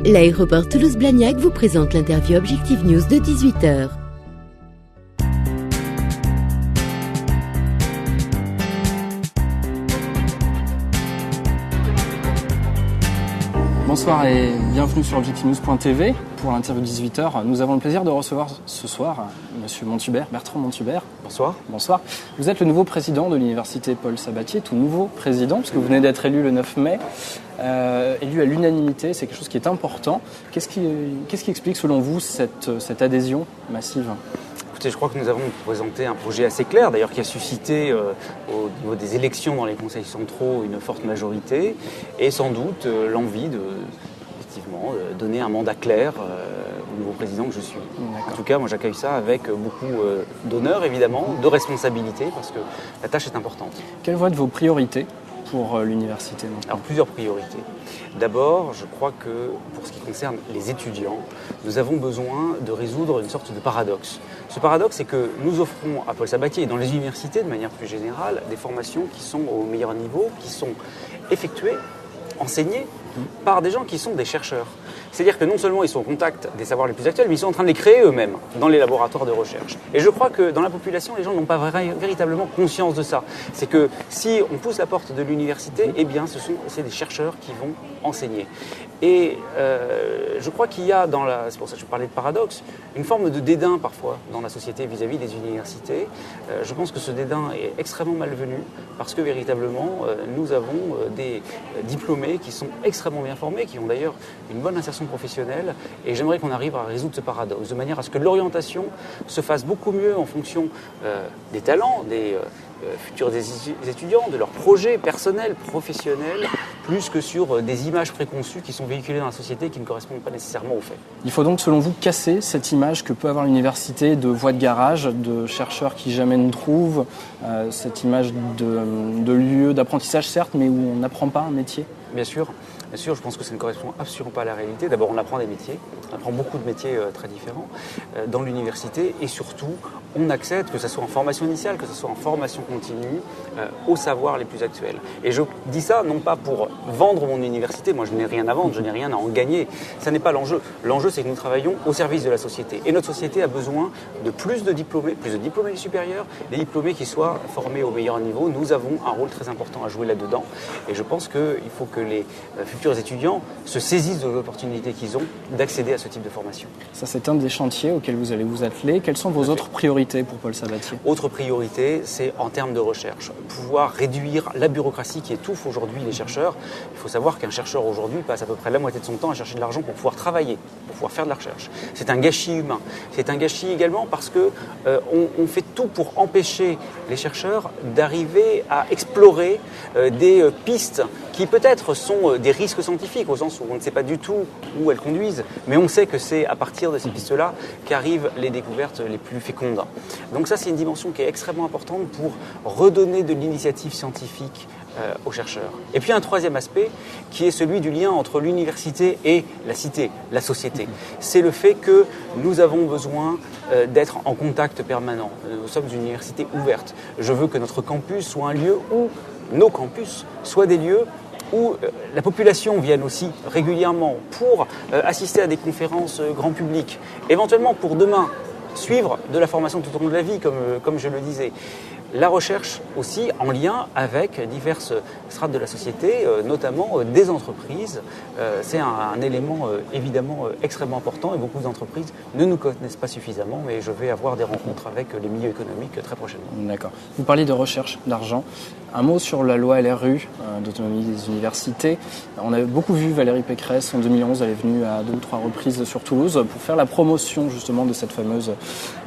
L'aéroport Toulouse-Blagnac vous présente l'interview Objectif News de 18h. Bonsoir et bienvenue sur objectivenews.tv pour l'interview 18h. Nous avons le plaisir de recevoir ce soir Monsieur Montubert, Bertrand Montubert. Bonsoir. Bonsoir. Vous êtes le nouveau président de l'université Paul Sabatier, tout nouveau président, parce que vous venez d'être élu le 9 mai, élu à l'unanimité, c'est quelque chose qui est important. Qu'est-ce qui explique selon vous cette adhésion massive ? Écoutez, je crois que nous avons présenté un projet assez clair, d'ailleurs qui a suscité au niveau des élections dans les conseils centraux une forte majorité et sans doute l'envie de donner un mandat clair au nouveau président que je suis. En tout cas, moi j'accueille ça avec beaucoup d'honneur évidemment, de responsabilité parce que la tâche est importante. Quelles vont être vos priorités pour l'université ? Alors plusieurs priorités. D'abord, je crois que pour ce qui concerne les étudiants, nous avons besoin de résoudre une sorte de paradoxe. Ce paradoxe, c'est que nous offrons à Paul Sabatier et dans les universités de manière plus générale des formations qui sont au meilleur niveau, qui sont effectuées, enseignées par des gens qui sont des chercheurs. C'est-à-dire que non seulement ils sont au contact des savoirs les plus actuels, mais ils sont en train de les créer eux-mêmes dans les laboratoires de recherche. Et je crois que dans la population, les gens n'ont pas véritablement conscience de ça. C'est que si on pousse la porte de l'université, eh bien c'est des chercheurs qui vont enseigner. Et je crois qu'il y a c'est pour ça que je parlais de paradoxe, une forme de dédain parfois dans la société vis-à-vis des universités. Je pense que ce dédain est extrêmement malvenu parce que véritablement nous avons des diplômés qui sont extrêmement bien formés, qui ont d'ailleurs une bonne insertion professionnelle et j'aimerais qu'on arrive à résoudre ce paradoxe de manière à ce que l'orientation se fasse beaucoup mieux en fonction des talents, des futurs étudiants, de leurs projets personnels, professionnels, plus que sur des images préconçues qui sont véhiculées dans la société et qui ne correspondent pas nécessairement aux faits. Il faut donc, selon vous, casser cette image que peut avoir l'université de voie de garage, de chercheurs qui jamais ne trouvent, cette image de lieu d'apprentissage, certes, mais où on n'apprend pas un métier. Bien sûr, je pense que ça ne correspond absolument pas à la réalité. D'abord, on apprend des métiers, on apprend beaucoup de métiers très différents dans l'université et surtout, on accède, que ce soit en formation initiale, que ce soit en formation continue, aux savoirs les plus actuels. Et je dis ça non pas pour vendre mon université, moi je n'ai rien à vendre, je n'ai rien à en gagner. Ça n'est pas l'enjeu. L'enjeu, c'est que nous travaillons au service de la société. Et notre société a besoin de plus de diplômés du supérieur, des diplômés qui soient formés au meilleur niveau. Nous avons un rôle très important à jouer là-dedans. Et je pense qu'il faut que les futurs étudiants se saisissent de l'opportunité qu'ils ont d'accéder à ce type de formation. Ça, c'est un des chantiers auxquels vous allez vous atteler. Quelles sont vos autres priorités pour Paul Sabatier ? Autre priorité, c'est en termes de recherche. Pouvoir réduire la bureaucratie qui étouffe aujourd'hui les chercheurs. Il faut savoir qu'un chercheur aujourd'hui passe à peu près la moitié de son temps à chercher de l'argent pour pouvoir travailler, pour pouvoir faire de la recherche. C'est un gâchis humain. C'est un gâchis également parce que on fait tout pour empêcher les chercheurs d'arriver à explorer des pistes qui peut-être sont des risques scientifiques, au sens où on ne sait pas du tout où elles conduisent, mais on sait que c'est à partir de ces pistes-là qu'arrivent les découvertes les plus fécondes. Donc ça, c'est une dimension qui est extrêmement importante pour redonner de l'initiative scientifique aux chercheurs. Et puis un troisième aspect qui est celui du lien entre l'université et la cité, la société. C'est le fait que nous avons besoin d'être en contact permanent. Nous sommes une université ouverte. Je veux que notre campus soit un lieu où nos campus soient des lieux où la population vienne aussi régulièrement pour assister à des conférences grand public, éventuellement pour demain suivre de la formation tout au long de la vie, comme je le disais. La recherche aussi en lien avec diverses strates de la société, notamment des entreprises. C'est un élément évidemment extrêmement important et beaucoup d'entreprises ne nous connaissent pas suffisamment, mais je vais avoir des rencontres avec les milieux économiques très prochainement. D'accord. Vous parlez de recherche, d'argent. Un mot sur la loi LRU, d'autonomie des universités. On a beaucoup vu Valérie Pécresse en 2011, elle est venue à 2 ou 3 reprises sur Toulouse pour faire la promotion justement de cette fameuse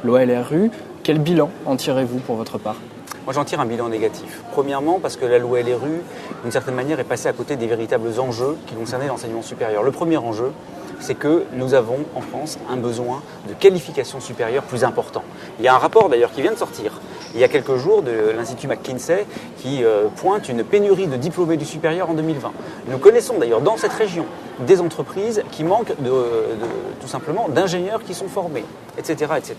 loi LRU. Quel bilan en tirez-vous pour votre part ? Moi, j'en tire un bilan négatif. Premièrement, parce que la loi LRU, d'une certaine manière, est passée à côté des véritables enjeux qui concernaient l'enseignement supérieur. Le premier enjeu, c'est que nous avons en France un besoin de qualification supérieure plus important. Il y a un rapport d'ailleurs qui vient de sortir il y a quelques jours de l'Institut McKinsey qui pointe une pénurie de diplômés du supérieur en 2020. Nous connaissons d'ailleurs dans cette région des entreprises qui manquent tout simplement d'ingénieurs qui sont formés, etc., etc.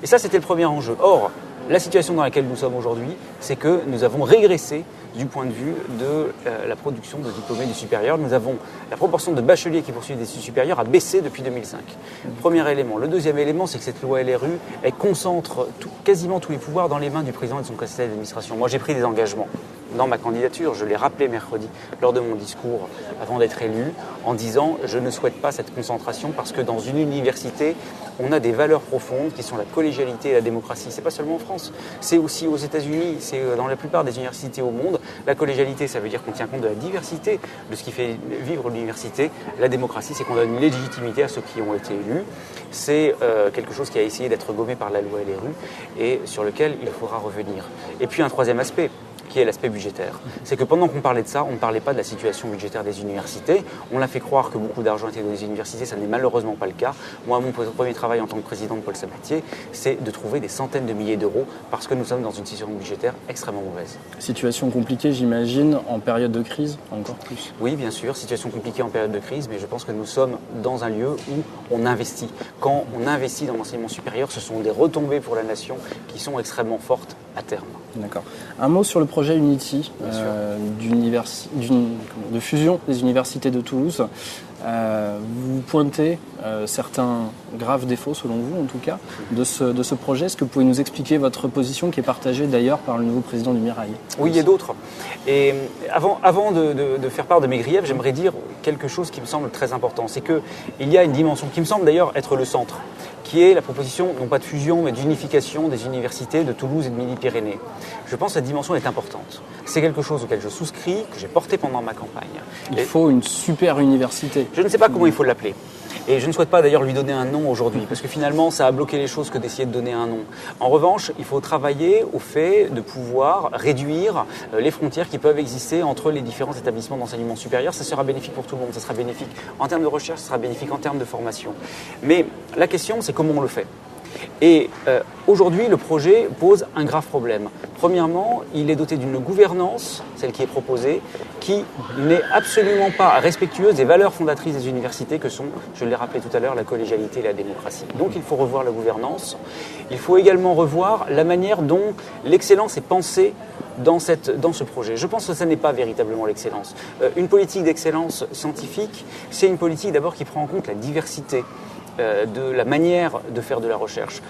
Et ça, c'était le premier enjeu. Or, La situation dans laquelle nous sommes aujourd'hui, c'est que nous avons régressé du point de vue de la production de diplômés du supérieur. La proportion de bacheliers qui poursuivent des études supérieures a baissé depuis 2005. Premier élément. Le deuxième élément, c'est que cette loi LRU, elle concentre quasiment tous les pouvoirs dans les mains du président et de son conseil d'administration. Moi, j'ai pris des engagements dans ma candidature, je l'ai rappelé mercredi lors de mon discours avant d'être élu, en disant je ne souhaite pas cette concentration parce que dans une université, on a des valeurs profondes qui sont la collégialité et la démocratie. C'est pas seulement en France, c'est aussi aux États-Unis, c'est dans la plupart des universités au monde. La collégialité, ça veut dire qu'on tient compte de la diversité, de ce qui fait vivre l'université. La démocratie, c'est qu'on donne une légitimité à ceux qui ont été élus. C'est quelque chose qui a essayé d'être gommé par la loi LRU et sur lequel il faudra revenir. Et puis un troisième aspect, qui est l'aspect budgétaire. C'est que pendant qu'on parlait de ça, on ne parlait pas de la situation budgétaire des universités. On a fait croire que beaucoup d'argent était dans les universités, ça n'est malheureusement pas le cas. Moi, mon premier travail en tant que président de Paul Sabatier, c'est de trouver des centaines de milliers d'euros parce que nous sommes dans une situation budgétaire extrêmement mauvaise. Situation compliquée, j'imagine, en période de crise, encore plus. Oui, bien sûr, situation compliquée en période de crise, mais je pense que nous sommes dans un lieu où on investit. Quand on investit dans l'enseignement supérieur, ce sont des retombées pour la nation qui sont extrêmement fortes à terme. D'accord. Un mot sur le projet Unity de fusion des universités de Toulouse. Vous pointez certains graves défauts, selon vous en tout cas, de ce projet. Est-ce que vous pouvez nous expliquer votre position qui est partagée d'ailleurs par le nouveau président du Mirail ? Oui, il y a d'autres. Et avant de faire part de mes griefs, j'aimerais dire quelque chose qui me semble très important. C'est qu'il y a une dimension qui me semble d'ailleurs être le centre, qui est la proposition, non pas de fusion, mais d'unification des universités de Toulouse et de Midi-Pyrénées. Je pense que cette dimension est importante. C'est quelque chose auquel je souscris, que j'ai porté pendant ma campagne. Il faut une super université. Je ne sais pas comment il faut l'appeler. Et je ne souhaite pas d'ailleurs lui donner un nom aujourd'hui, parce que finalement, ça a bloqué les choses que d'essayer de donner un nom. En revanche, il faut travailler au fait de pouvoir réduire les frontières qui peuvent exister entre les différents établissements d'enseignement supérieur. Ça sera bénéfique pour tout le monde. Ça sera bénéfique en termes de recherche, ça sera bénéfique en termes de formation. Mais la question, c'est comment on le fait. Et aujourd'hui, le projet pose un grave problème. Premièrement, il est doté d'une gouvernance, celle qui est proposée, qui n'est absolument pas respectueuse des valeurs fondatrices des universités que sont, je l'ai rappelé tout à l'heure, la collégialité et la démocratie. Donc il faut revoir la gouvernance. Il faut également revoir la manière dont l'excellence est pensée dans ce projet. Je pense que ça n'est pas véritablement l'excellence. Une politique d'excellence scientifique, c'est une politique d'abord qui prend en compte la diversité de la manière de faire de la recherche.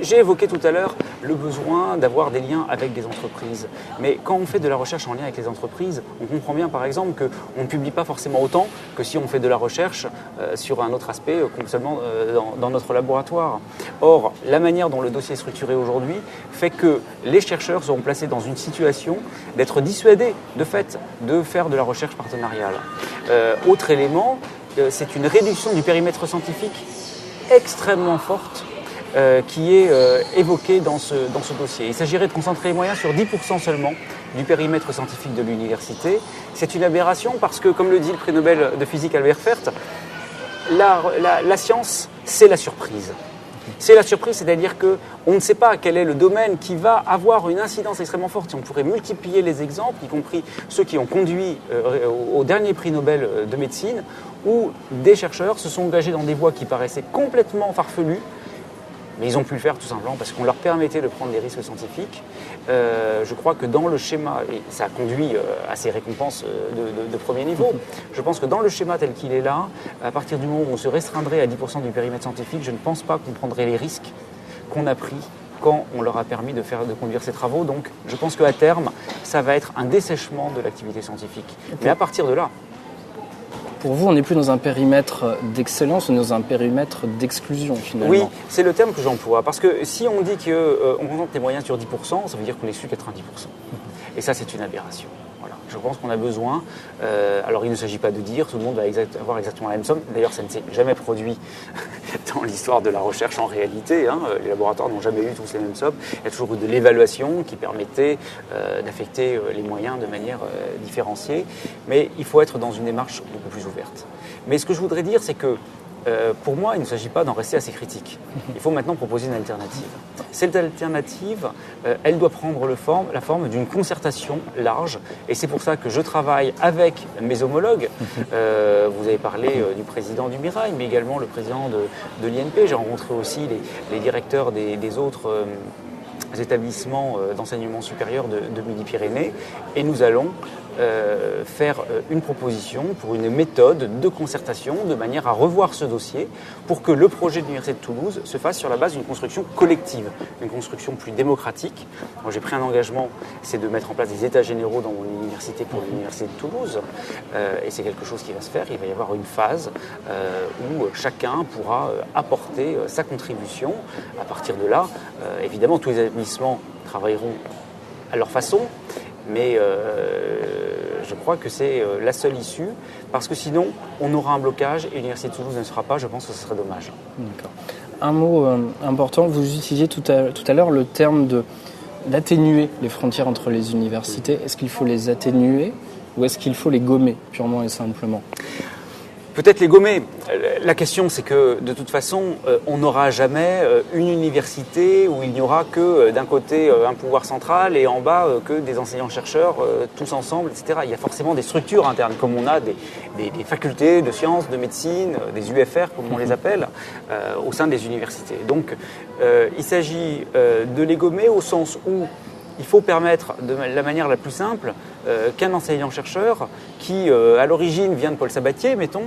J'ai évoqué tout à l'heure le besoin d'avoir des liens avec des entreprises. Mais quand on fait de la recherche en lien avec les entreprises, on comprend bien par exemple qu'on ne publie pas forcément autant que si on fait de la recherche sur un autre aspect, comme seulement dans notre laboratoire. Or, la manière dont le dossier est structuré aujourd'hui fait que les chercheurs seront placés dans une situation d'être dissuadés de fait de faire de la recherche partenariale. Autre élément, c'est une réduction du périmètre scientifique extrêmement forte qui est évoquée dans ce dossier. Il s'agirait de concentrer les moyens sur 10% seulement du périmètre scientifique de l'université. C'est une aberration parce que, comme le dit le prix Nobel de physique Albert Fert, la science, c'est la surprise. C'est la surprise, c'est-à-dire qu'on ne sait pas quel est le domaine qui va avoir une incidence extrêmement forte. Si on pourrait multiplier les exemples, y compris ceux qui ont conduit au dernier prix Nobel de médecine, où des chercheurs se sont engagés dans des voies qui paraissaient complètement farfelues, mais ils ont pu le faire tout simplement parce qu'on leur permettait de prendre des risques scientifiques. Je crois que dans le schéma, et ça a conduit à ces récompenses de premier niveau, je pense que dans le schéma tel qu'il est là, à partir du moment où on se restreindrait à 10% du périmètre scientifique, je ne pense pas qu'on prendrait les risques qu'on a pris quand on leur a permis de conduire ces travaux. Donc je pense qu'à terme, ça va être un dessèchement de l'activité scientifique. Mais à partir de là, pour vous, on n'est plus dans un périmètre d'excellence, on est dans un périmètre d'exclusion finalement. Oui, c'est le terme que j'emploie. Parce que si on dit qu'on concentre les moyens sur 10%, ça veut dire qu'on exclut 90%. Et ça, c'est une aberration. Voilà. Je pense qu'on a besoin, alors il ne s'agit pas de dire tout le monde va avoir exactement la même somme. D'ailleurs, ça ne s'est jamais produit dans l'histoire de la recherche en réalité. Les laboratoires n'ont jamais eu tous les mêmes sommes. Il y a toujours eu de l'évaluation qui permettait d'affecter les moyens de manière différenciée. Mais il faut être dans une démarche beaucoup plus ouverte. Mais ce que je voudrais dire, c'est que pour moi, il ne s'agit pas d'en rester à ces critiques. Il faut maintenant proposer une alternative. Cette alternative, elle doit prendre la forme d'une concertation large. Et c'est pour ça que je travaille avec mes homologues. Vous avez parlé du président du Mirail, mais également le président de l'INP. J'ai rencontré aussi les directeurs des autres établissements d'enseignement supérieur de Midi-Pyrénées et nous allons faire une proposition pour une méthode de concertation de manière à revoir ce dossier pour que le projet de l'Université de Toulouse se fasse sur la base d'une construction collective, une construction plus démocratique. Moi, j'ai pris un engagement, c'est de mettre en place des états généraux dans mon université pour l'Université de Toulouse et c'est quelque chose qui va se faire. Il va y avoir une phase où chacun pourra apporter sa contribution. À partir de là, évidemment, tous les établissements travailleront à leur façon, mais je crois que c'est la seule issue, parce que sinon, on aura un blocage et l'Université de Toulouse ne sera pas. Je pense que ce serait dommage. D'accord. Un mot important, vous utilisiez tout à l'heure le terme d'atténuer les frontières entre les universités. Est-ce qu'il faut les atténuer ou est-ce qu'il faut les gommer, purement et simplement ? Peut-être les gommer. La question, c'est que de toute façon, on n'aura jamais une université où il n'y aura que d'un côté un pouvoir central et en bas que des enseignants-chercheurs tous ensemble, etc. Il y a forcément des structures internes, comme on a des facultés de sciences, de médecine, des UFR, comme on les appelle, au sein des universités. Donc, il s'agit de les gommer au sens où il faut permettre de la manière la plus simple qu'un enseignant-chercheur qui, à l'origine, vient de Paul Sabatier, mettons,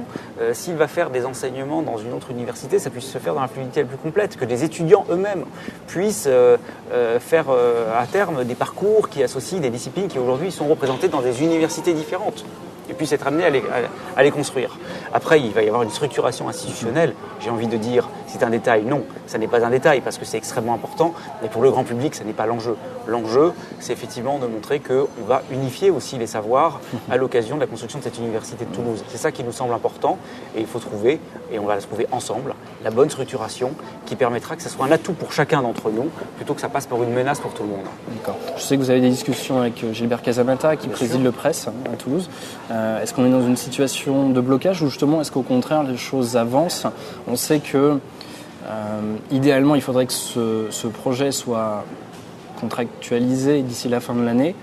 s'il va faire des enseignements dans une autre université, ça puisse se faire dans la fluidité la plus complète, que des étudiants eux-mêmes puissent faire à terme des parcours qui associent des disciplines qui aujourd'hui sont représentées dans des universités différentes et puissent être amenés à les construire. Après, il va y avoir une structuration institutionnelle. J'ai envie de dire, c'est un détail. Non, ça n'est pas un détail parce que c'est extrêmement important. Mais pour le grand public, ça n'est pas l'enjeu. L'enjeu, c'est effectivement de montrer qu'on va unifier aussi les savoirs à l'occasion de la construction de cette université de Toulouse. C'est ça qui nous semble important et il faut trouver, et on va la trouver ensemble, la bonne structuration qui permettra que ce soit un atout pour chacun d'entre nous plutôt que ça passe par une menace pour tout le monde. D'accord. Je sais que vous avez des discussions avec Gilbert Casamata qui préside le Presse à Toulouse. Est-ce qu'on est dans une situation de blocage ou justement est-ce qu'au contraire les choses avancent ? On sait que idéalement il faudrait que ce projet soit contractualisé d'ici la fin de l'année.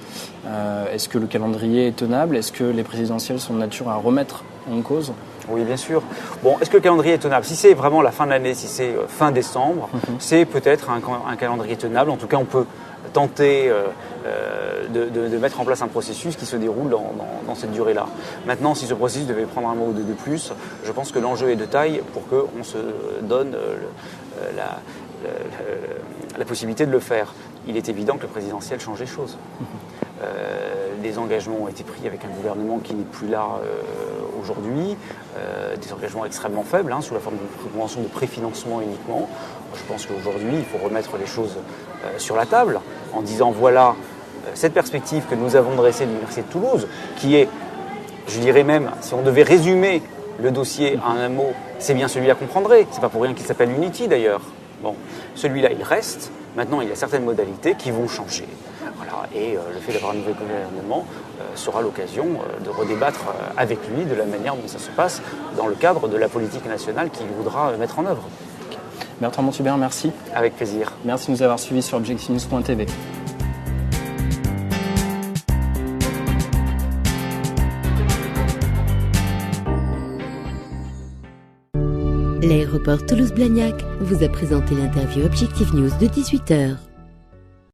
Est-ce que le calendrier est tenable ? Est-ce que les présidentielles sont de nature à remettre en cause ? Oui, bien sûr. Bon, est-ce que le calendrier est tenable ? Si c'est vraiment la fin de l'année, si c'est fin décembre, c'est peut-être un calendrier tenable. En tout cas, on peut tenter de mettre en place un processus qui se déroule dans cette durée-là. Maintenant, si ce processus devait prendre un mois ou deux de plus, je pense que l'enjeu est de taille pour qu'on se donne la possibilité de le faire. Il est évident que le présidentiel change les choses. Des engagements ont été pris avec un gouvernement qui n'est plus là aujourd'hui, des engagements extrêmement faibles, sous la forme d'une convention de préfinancement uniquement. Je pense qu'aujourd'hui, il faut remettre les choses sur la table en disant voilà cette perspective que nous avons dressée de l'Université de Toulouse, qui est, je dirais même, si on devait résumer le dossier en un mot, c'est bien celui-là qu'on prendrait. C'est pas pour rien qu'il s'appelle Unity d'ailleurs. Bon, celui-là, il reste. Maintenant, il y a certaines modalités qui vont changer. Voilà. Et le fait d'avoir un nouveau gouvernement sera l'occasion de redébattre avec lui de la manière dont ça se passe dans le cadre de la politique nationale qu'il voudra mettre en œuvre. Bertrand Monthubert, merci. Avec plaisir. Merci de nous avoir suivis sur objectivenews.tv. L'aéroport Toulouse-Blagnac vous a présenté l'interview Objective News de 18h.